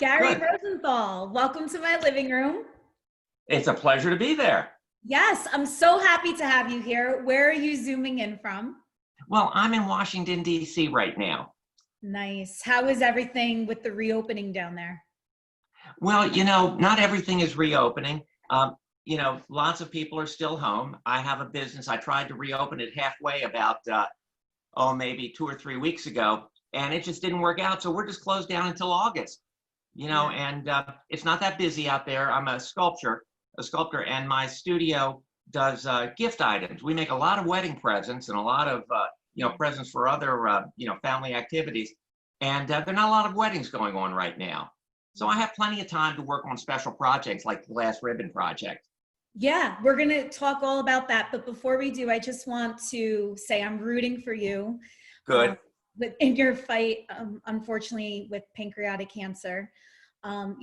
Gary Good. Rosenthal, welcome to my living room. It's a pleasure to be there. Yes, I'm so happy to have you here. Where are you zooming in from? Well, I'm in Washington, D.C. right now. Nice. How is everything with the reopening down there? Well, not everything is reopening. Lots of people are still home. I have a business. I tried to reopen it halfway about, maybe 2 or 3 weeks ago, and it just didn't work out. So we're just closed down until August, Yeah. and it's not that busy out there. I'm a sculptor, and my studio does gift items. We make a lot of wedding presents and a lot of, presents for other, family activities. And there are not a lot of weddings going on right now. So I have plenty of time to work on special projects like the Glass Ribbon Project. Yeah, we're going to talk all about that. But before we do, I just want to say I'm rooting for you Good. in your fight, unfortunately, with pancreatic cancer. And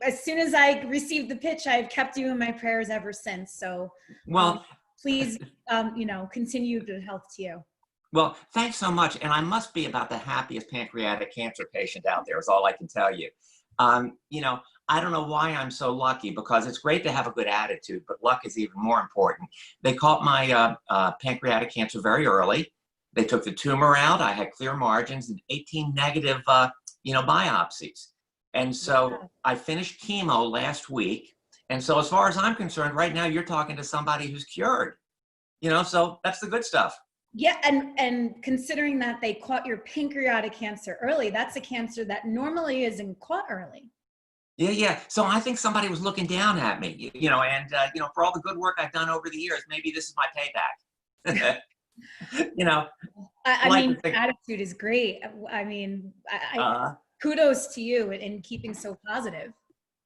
as soon as I received the pitch, I've kept you in my prayers ever since. So Well, please, continue good health to you. well, thanks so much. And I must be about the happiest pancreatic cancer patient out there is all I can tell you. I don't know why I'm so lucky, because it's great to have a good attitude, but luck is even more important. They caught my pancreatic cancer very early. They took the tumor out. I had clear margins and 18 negative, biopsies. And so I finished chemo last week. And so as far as I'm concerned, right now, you're talking to somebody who's cured, so that's the good stuff. Yeah, and considering that they caught your pancreatic cancer early, that's a cancer that normally isn't caught early. Yeah. So I think somebody was looking down at me, and for all the good work I've done over the years, maybe this is my payback. I mean, attitude is great. I mean, kudos to you in keeping so positive.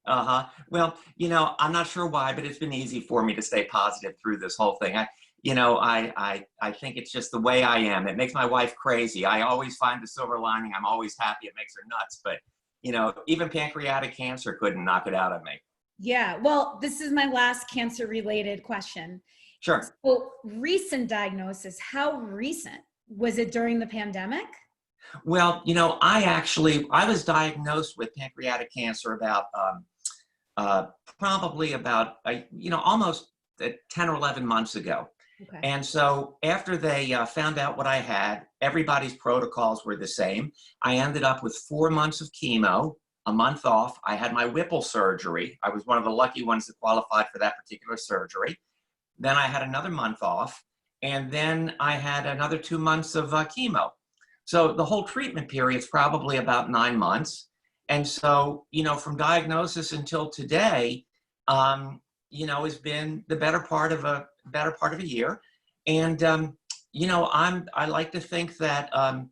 Well, I'm not sure why, but it's been easy for me to stay positive through this whole thing. I think it's just the way I am. It makes my wife crazy. I always find the silver lining. I'm always happy. It makes her nuts. But, even pancreatic cancer couldn't knock it out of me. Yeah. Well, this is my last cancer related question. Sure. So recent diagnosis, how recent? Was it during the pandemic? Well, I was diagnosed with pancreatic cancer about probably about, almost 10 or 11 months ago. Okay. And so after they found out what I had, everybody's protocols were the same. I ended up with 4 months of chemo, a month off. I had my Whipple surgery. I was one of the lucky ones that qualified for that particular surgery. Then I had another month off, and then I had another 2 months of chemo. So the whole treatment period is probably about 9 months. And so, from diagnosis until today, has been the better part of a year. And, I like to think that, I'm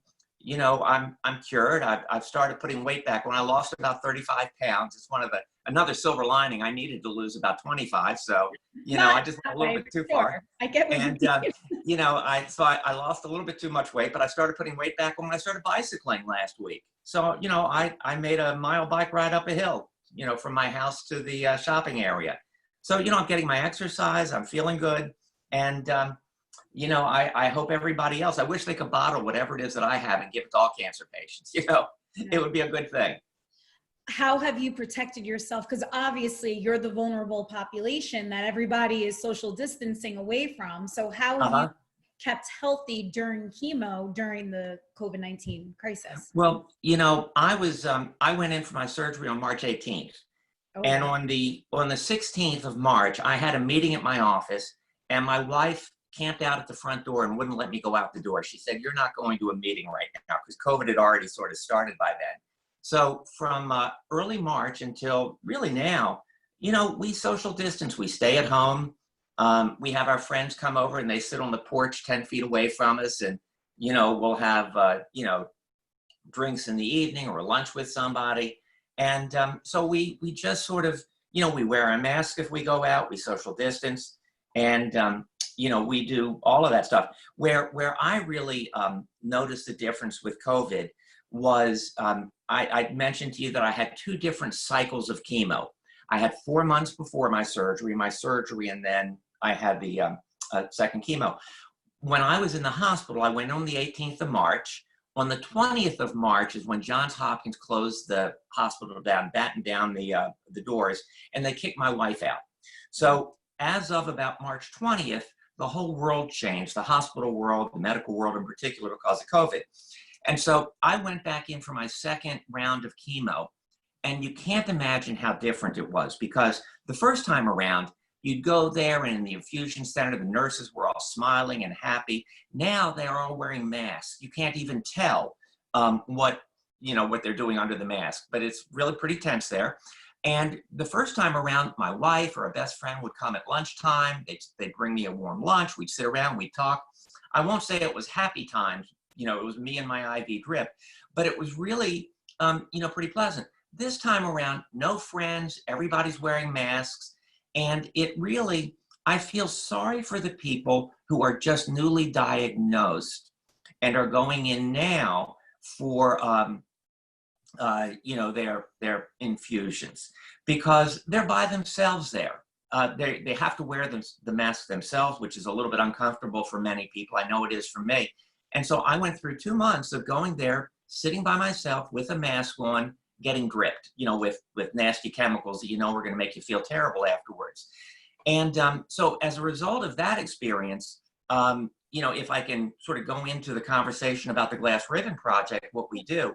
cured. I've started putting weight back. When I lost about 35 pounds, it's another silver lining. I needed to lose about 25. So, I just went a little bit too far. I get what And, I lost a little bit too much weight, but I started putting weight back when I started bicycling last week. So, I made a mile bike ride up a hill, from my house to the shopping area. So, I'm getting my exercise, I'm feeling good. And, I hope everybody else, I wish they could bottle whatever it is that I have and give it to all cancer patients. It would be a good thing. How have you protected yourself? Because obviously you're the vulnerable population that everybody is social distancing away from. So how have you kept healthy during chemo during the COVID-19 crisis? Well, I went in for my surgery on March 18th. Okay. And on the 16th of March, I had a meeting at my office, and my wife camped out at the front door and wouldn't let me go out the door. She said, "You're not going to a meeting right now," because COVID had already sort of started by then. So from early March until really now, we social distance. We stay at home. We have our friends come over and they sit on the porch 10 feet away from us, and we'll have drinks in the evening or lunch with somebody. And so we just sort of, we wear a mask if we go out, we social distance, and, we do all of that stuff. Where I really noticed the difference with COVID was, I mentioned to you that I had 2 different cycles of chemo. I had 4 months before my surgery, and then I had the second chemo. When I was in the hospital, I went on the 18th of March. On the 20th of March is when Johns Hopkins closed the hospital down, battened down the doors, and they kicked my wife out. So as of about March 20th, the whole world changed, the hospital world, the medical world in particular, because of COVID. And so I went back in for my second round of chemo, and you can't imagine how different it was, because the first time around, you'd go there and in the infusion center, the nurses were all smiling and happy. Now they're all wearing masks. You can't even tell what they're doing under the mask, but it's really pretty tense there. And the first time around, my wife or a best friend would come at lunchtime. They'd bring me a warm lunch. We'd sit around, we'd talk. I won't say it was happy times. It was me and my IV drip, but it was really, pretty pleasant. This time around, no friends, everybody's wearing masks. And it really, I feel sorry for the people who are just newly diagnosed and are going in now for, their infusions, because they're by themselves there. They have to wear the mask themselves, which is a little bit uncomfortable for many people. I know it is for me. And so I went through 2 months of going there, sitting by myself with a mask on, getting dripped, with nasty chemicals that are going to make you feel terrible afterwards. And so as a result of that experience, if I can sort of go into the conversation about the Glass Ribbon Project, what we do,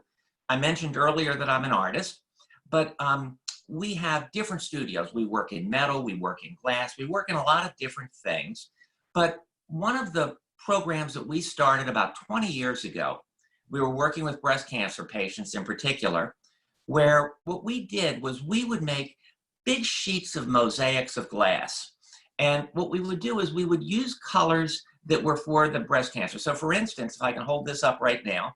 I mentioned earlier that I'm an artist, but we have different studios. We work in metal, we work in glass, we work in a lot of different things. But one of the programs that we started about 20 years ago, we were working with breast cancer patients in particular, where what we did was we would make big sheets of mosaics of glass. And what we would do is we would use colors that were for the breast cancer. So for instance, if I can hold this up right now,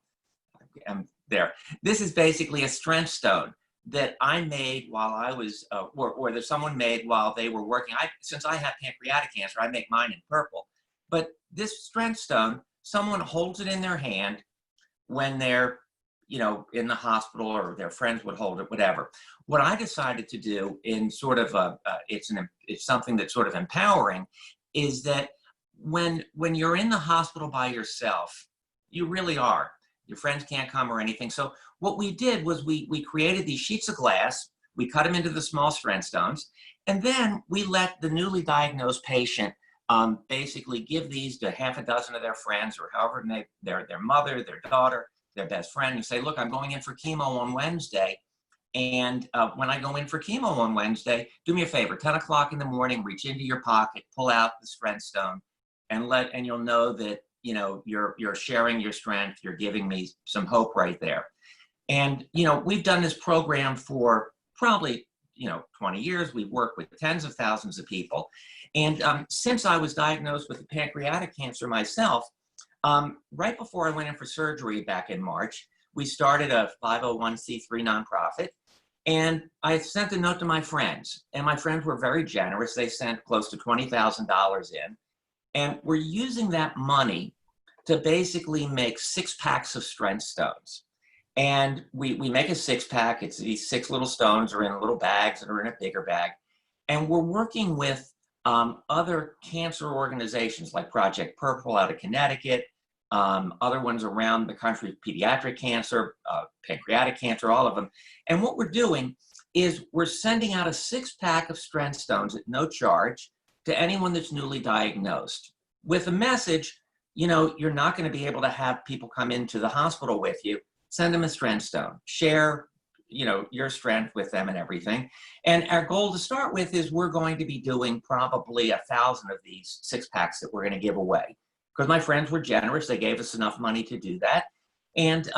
there. This is basically a strength stone that I made while I was, or that someone made while they were working. Since I have pancreatic cancer, I make mine in purple. But this strength stone, someone holds it in their hand when they're, in the hospital, or their friends would hold it, whatever. What I decided to do in sort of it's something that's sort of empowering, is that when you're in the hospital by yourself, you really are. Your friends can't come or anything. So what we did was we created these sheets of glass, we cut them into the small strength stones, and then we let the newly diagnosed patient basically give these to half a dozen of their friends, or however their mother, their daughter, their best friend, and say, look, I'm going in for chemo on Wednesday. And when I go in for chemo on Wednesday, do me a favor, 10 o'clock in the morning, reach into your pocket, pull out the strength stone, and you'll know that you're sharing your strength, you're giving me some hope right there. And, we've done this program for probably, 20 years. We've worked with tens of thousands of people. And since I was diagnosed with pancreatic cancer myself, right before I went in for surgery back in March, we started a 501c3 nonprofit. And I sent a note to my friends, and my friends were very generous. They sent close to $20,000 in. And we're using that money to basically make 6 packs of strength stones. And we make a 6-pack. It's these 6 little stones are in little bags that are in a bigger bag. And we're working with other cancer organizations like Project Purple out of Connecticut, other ones around the country, pediatric cancer, pancreatic cancer, all of them. And what we're doing is we're sending out a 6-pack of strength stones at no charge to anyone that's newly diagnosed, with a message, you're not going to be able to have people come into the hospital with you. Send them a strength stone, share, your strength with them and everything. And our goal to start with is we're going to be doing probably 1,000 of these 6-packs that we're going to give away, because my friends were generous. They gave us enough money to do that. And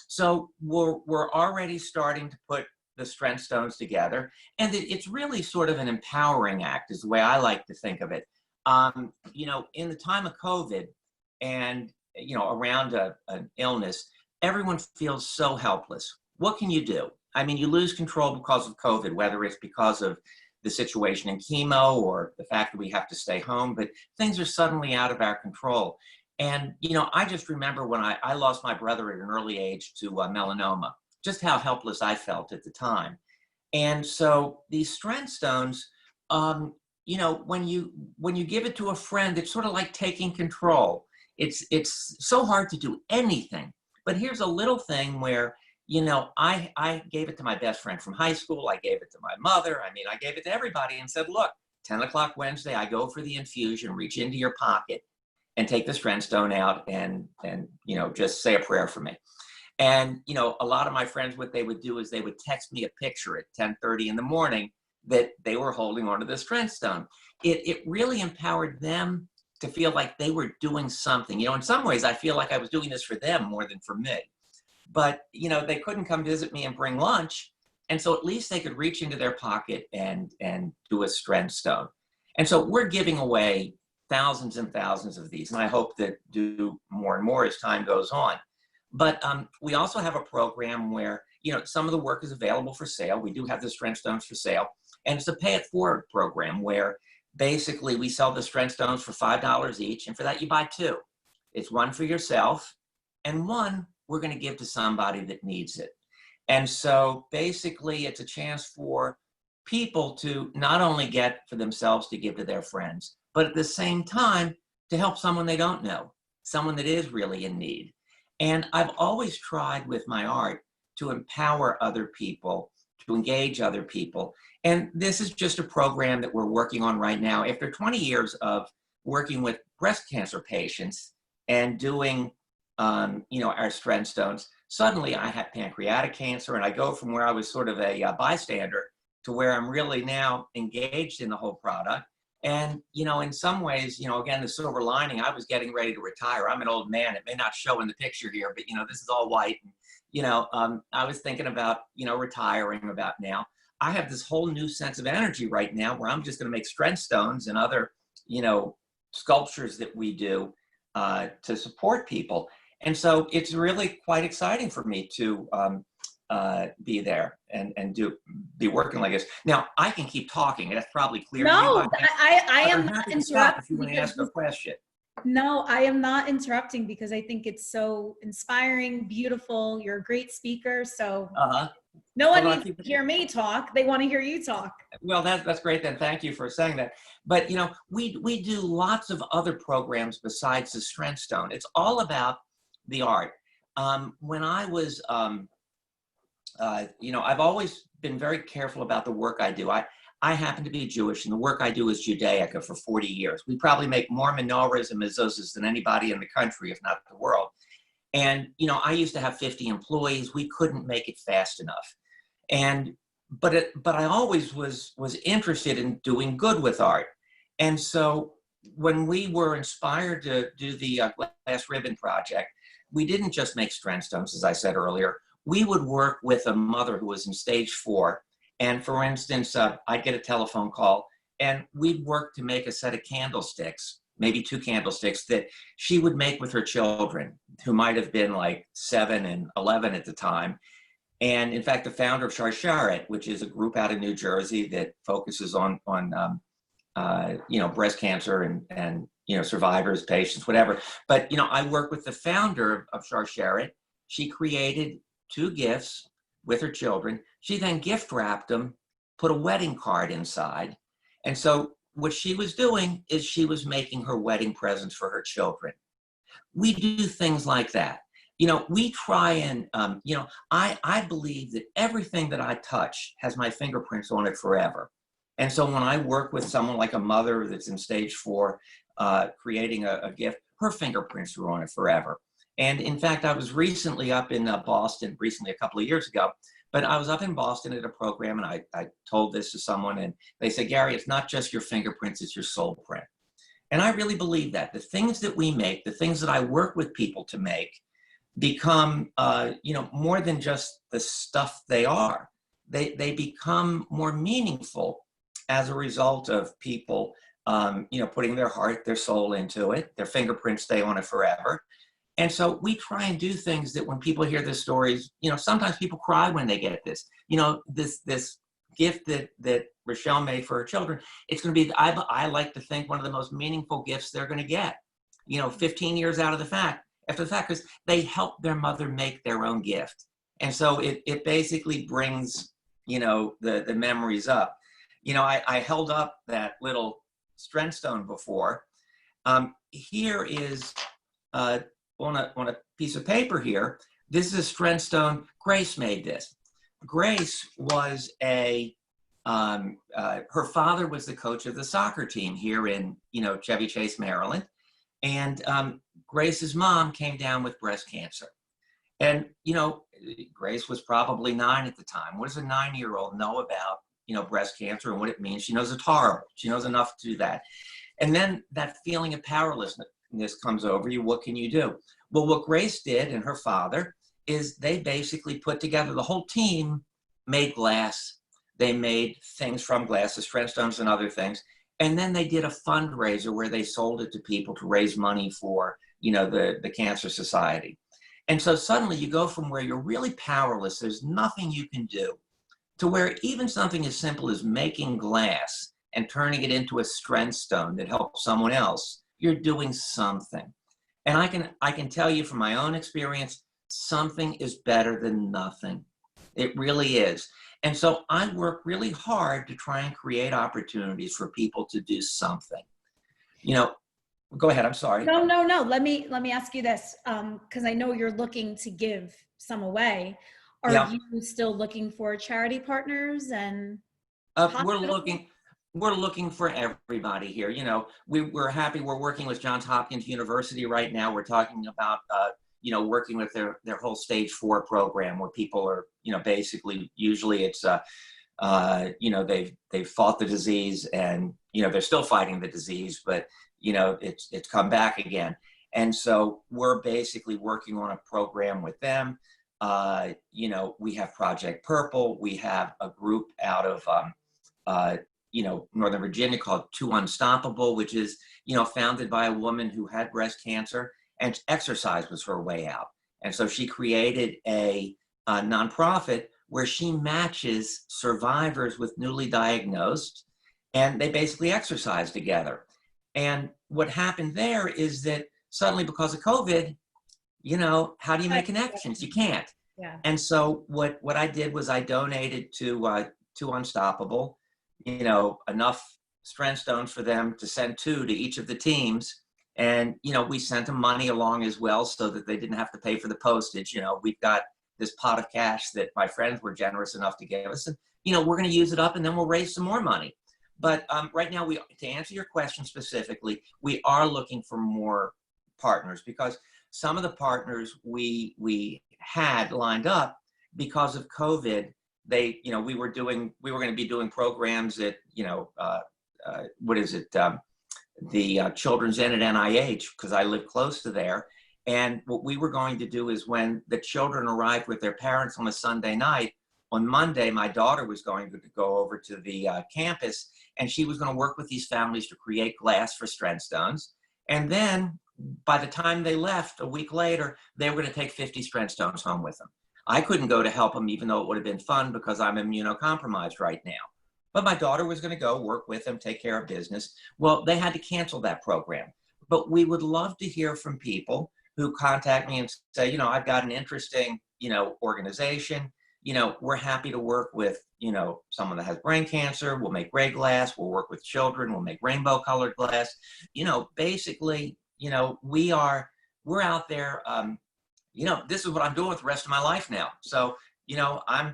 so we're already starting to put the strength stones together. And it's really sort of an empowering act, is the way I like to think of it. In the time of COVID and, around an illness, everyone feels so helpless. What can you do? I mean, you lose control because of COVID, whether it's because of the situation in chemo or the fact that we have to stay home, but things are suddenly out of our control. And, I just remember when I lost my brother at an early age to melanoma, just how helpless I felt at the time. And so these strength stones, when you give it to a friend, it's sort of like taking control. It's so hard to do anything But here's a little thing where, I gave it to my best friend from high school. I gave it to my mother. I mean, I gave it to everybody and said, look, 10 o'clock Wednesday, I go for the infusion, reach into your pocket and take the strength stone out and just say a prayer for me. And, a lot of my friends, what they would do is they would text me a picture at 10:30 in the morning that they were holding onto the strength stone. It really empowered them to feel like they were doing something. In some ways, I feel like I was doing this for them more than for me. But, they couldn't come visit me and bring lunch. And so at least they could reach into their pocket and do a strength stone. And so we're giving away thousands and thousands of these. And I hope that do more and more as time goes on. But we also have a program where, some of the work is available for sale. We do have the strength stones for sale. And it's a pay it forward program where basically we sell the strength stones for $5 each. And for that, you buy two. It's one for yourself and one we're going to give to somebody that needs it. And so basically it's a chance for people to not only get for themselves to give to their friends, but at the same time to help someone they don't know, someone that is really in need. And I've always tried with my art to empower other people, to engage other people. And this is just a program that we're working on right now. After 20 years of working with breast cancer patients and doing, our strength stones, suddenly I had pancreatic cancer, and I go from where I was sort of a bystander to where I'm really now engaged in the whole product. And, in some ways, again, the silver lining, I was getting ready to retire. I'm an old man. It may not show in the picture here, but, this is all white. And, I was thinking about, retiring about now. I have this whole new sense of energy right now where I'm just going to make strength stones and other, sculptures that we do to support people. And so it's really quite exciting for me to be there and be working like this. Now, I can keep talking. That's probably clear to you. No, I am not interrupting. If you want to ask a question. No, I am not interrupting because I think it's so inspiring, beautiful. You're a great speaker. So no one needs to hear me talk. They want to hear you talk. Well, that's great then. Thank you for saying that. But, we do lots of other programs besides the strength stone. It's all about the art. When I was, I've always been very careful about the work I do. I happen to be Jewish, and the work I do is Judaica for 40 years. We probably make more menorahs and mezuzahs than anybody in the country, if not the world. And, I used to have 50 employees. We couldn't make it fast enough. But I always was interested in doing good with art. And so when we were inspired to do the Glass Ribbon Project, we didn't just make strength stones, as I said earlier. We would work with a mother who was in stage 4. And for instance, I'd get a telephone call and we'd work to make a set of candlesticks, maybe 2 candlesticks that she would make with her children, who might have been like 7 and 11 at the time. And in fact, the founder of Sharsharet, which is a group out of New Jersey that focuses on breast cancer and survivors, patients, whatever. But, I work with the founder of Sharsharet. She created 2 gifts with her children. She then gift wrapped them, put a wedding card inside. And so what she was doing is she was making her wedding presents for her children. We do things like that. We try and, I believe that everything that I touch has my fingerprints on it forever. And so when I work with someone like a mother that's in stage 4, creating a gift, her fingerprints are on it forever. And in fact, I was recently up in Boston, a couple of years ago, but I was up in Boston at a program, and I told this to someone, and they said, Gary, it's not just your fingerprints, it's your soul print. And I really believe that. The things that we make, the things that I work with people to make, become, more than just the stuff they are. They become more meaningful as a result of people, putting their heart, their soul into it. Their fingerprints stay on it forever. And so we try and do things that when people hear the stories, sometimes people cry when they get this. This gift that Rochelle made for her children, it's going to be, I like to think, one of the most meaningful gifts they're going to get, 15 years after the fact, because they helped their mother make their own gift. And so it basically brings, the memories up. I held up that little strength stone before. Here is, on a piece of paper here, this is a strength stone. Grace made this. Grace was her father was the coach of the soccer team here in, Chevy Chase, Maryland. And Grace's mom came down with breast cancer. And, Grace was probably 9 at the time. What does a 9-year-old know about, breast cancer and what it means? She knows it's horrible. She knows enough to do that. And then that feeling of powerlessness comes over you. What can you do? Well, what Grace did and her father is they basically put together, the whole team made glass. They made things from glass, the strength stones and other things. And then they did a fundraiser where they sold it to people to raise money for, the Cancer Society. And so suddenly you go from where you're really powerless, there's nothing you can do, to where even something as simple as making glass and turning it into a strength stone that helps someone else, you're doing something. And I can tell you from my own experience, something is better than nothing. It really is. And so I work really hard to try and create opportunities for people to do something. Go ahead. I'm sorry. No. Let me ask you this, because I know you're looking to give some away. Are you still looking for charity partners and? We're looking for everybody here. We're happy. We're working with Johns Hopkins University right now. We're talking about, working with their whole stage 4 program where people are, basically, usually it's, they've fought the disease and, they're still fighting the disease, but, it's come back again. And so we're basically working on a program with them. We have Project Purple. We have a group out of, Northern Virginia called Too Unstoppable, which is, founded by a woman who had breast cancer, and exercise was her way out. And so she created a nonprofit where she matches survivors with newly diagnosed, and they basically exercise together. And what happened there is that suddenly, because of COVID, how do you make connections? You can't. Yeah. And so what I did was I donated to Unstoppable, enough strength stones for them to send 2 to each of the teams. And, we sent them money along as well so that they didn't have to pay for the postage. We've got this pot of cash that my friends were generous enough to give us. And, we're going to use it up and then we'll raise some more money. But right now, to answer your question specifically, we are looking for more partners, because some of the partners we had lined up because of COVID, we were going to be doing programs at, the Children's Inn at NIH, because I live close to there. And what we were going to do is when the children arrived with their parents on a Sunday night, on Monday, my daughter was going to go over to the campus, and she was going to work with these families to create glass for strength stones. And then by the time they left, a week later, they were going to take 50 strength stones home with them. I couldn't go to help them, even though it would have been fun, because I'm immunocompromised right now. But my daughter was going to go work with them, take care of business. Well, they had to cancel that program. But we would love to hear from people who contact me and say, I've got an interesting, organization. We're happy to work with, someone that has brain cancer. We'll make gray glass. We'll work with children. We'll make rainbow colored glass. Basically, we're out there. This is what I'm doing with the rest of my life now. So, I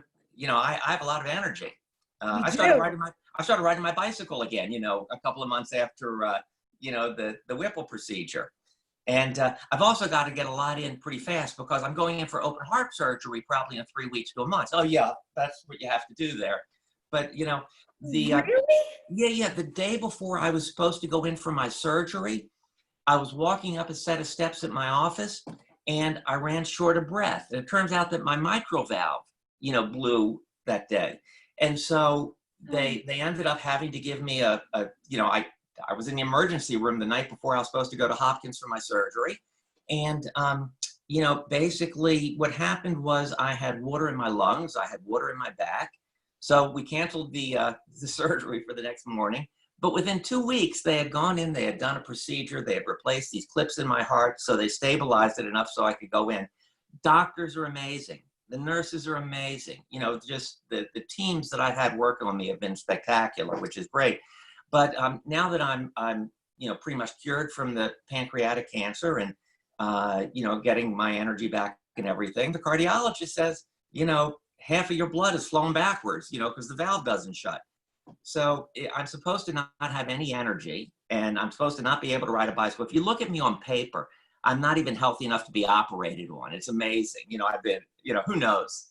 have a lot of energy. I started riding my bicycle again, a couple of months after, the Whipple procedure. And I've also got to get a lot in pretty fast, because I'm going in for open heart surgery probably in 3 weeks to a month. Oh yeah, that's what you have to do there. But the day before I was supposed to go in for my surgery, I was walking up a set of steps at my office and I ran short of breath. And it turns out that my mitral valve, blew that day. And so they ended up having to give me I was in the emergency room the night before I was supposed to go to Hopkins for my surgery. And, basically what happened was I had water in my lungs. I had water in my back. So we canceled the surgery for the next morning. But within 2 weeks, they had gone in, they had done a procedure, they had replaced these clips in my heart. So they stabilized it enough so I could go in. Doctors are amazing. The nurses are amazing. Just the teams that I've had working on me have been spectacular, which is great. But now that I'm pretty much cured from the pancreatic cancer and, getting my energy back and everything, the cardiologist says, you know, half of your blood is flowing backwards, you know, because the valve doesn't shut. So I'm supposed to not have any energy, and I'm supposed to not be able to ride a bicycle. If you look at me on paper, I'm not even healthy enough to be operated on. It's amazing. You know, I've been, you know, who knows?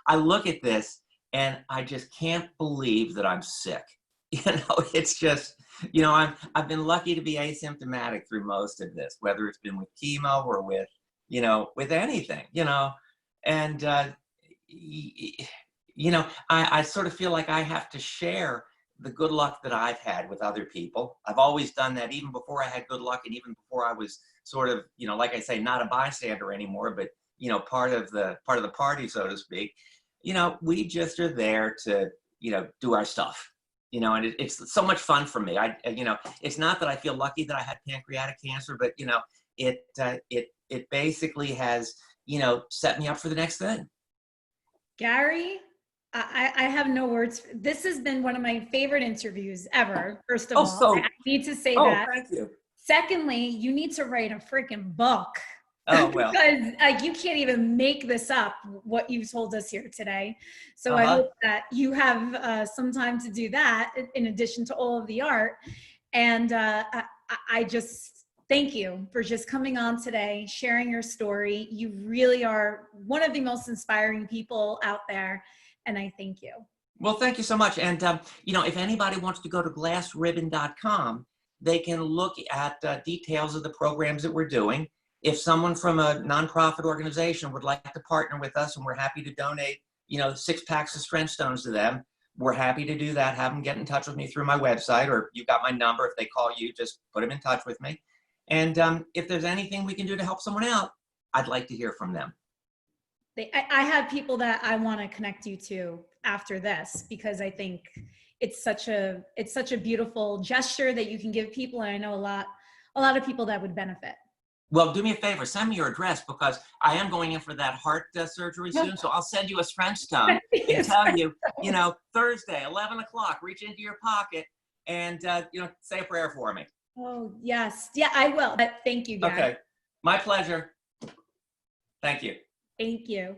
I look at this and I just can't believe that I'm sick. You know, it's just, you know, I've been lucky to be asymptomatic through most of this, whether it's been with chemo or with, you know, with anything, you know, and, you know, I sort of feel like I have to share the good luck that I've had with other people. I've always done that even before I had good luck, and even before I was sort of, you know, like I say, not a bystander anymore, but, you know, part of the party, so to speak. You know, we just are there to, you know, do our stuff, you know, and it's so much fun for me. You know, it's not that I feel lucky that I had pancreatic cancer, but, you know, it basically has, you know, set me up for the next thing. Gary, I have no words. This has been one of my favorite interviews ever, first of Oh, all. so, I need to say oh, that. thank you. Secondly, you need to write a freaking book. Oh, well. Because you can't even make this up, what you told us here today. So I hope that you have some time to do that in addition to all of the art. And I just thank you for just coming on today, sharing your story. You really are one of the most inspiring people out there. And I thank you. Well, thank you so much. And, you know, if anybody wants to go to glassribbon.com, they can look at details of the programs that we're doing. If someone from a nonprofit organization would like to partner with us, and we're happy to donate, you know, 6 packs of French stones to them, we're happy to do that. Have them get in touch with me through my website, or you've got my number. If they call you, just put them in touch with me. And if there's anything we can do to help someone out, I'd like to hear from them. I have people that I want to connect you to after this, because I think it's such a beautiful gesture that you can give people. And I know a lot of people that would benefit. Well, do me a favor, send me your address, because I am going in for that heart surgery soon. So I'll send you a French stone and tell you, you know, Thursday, 11 o'clock, reach into your pocket and, you know, say a prayer for me. Oh, yes. Yeah, I will. But thank you, Gary. Okay. My pleasure. Thank you. Thank you.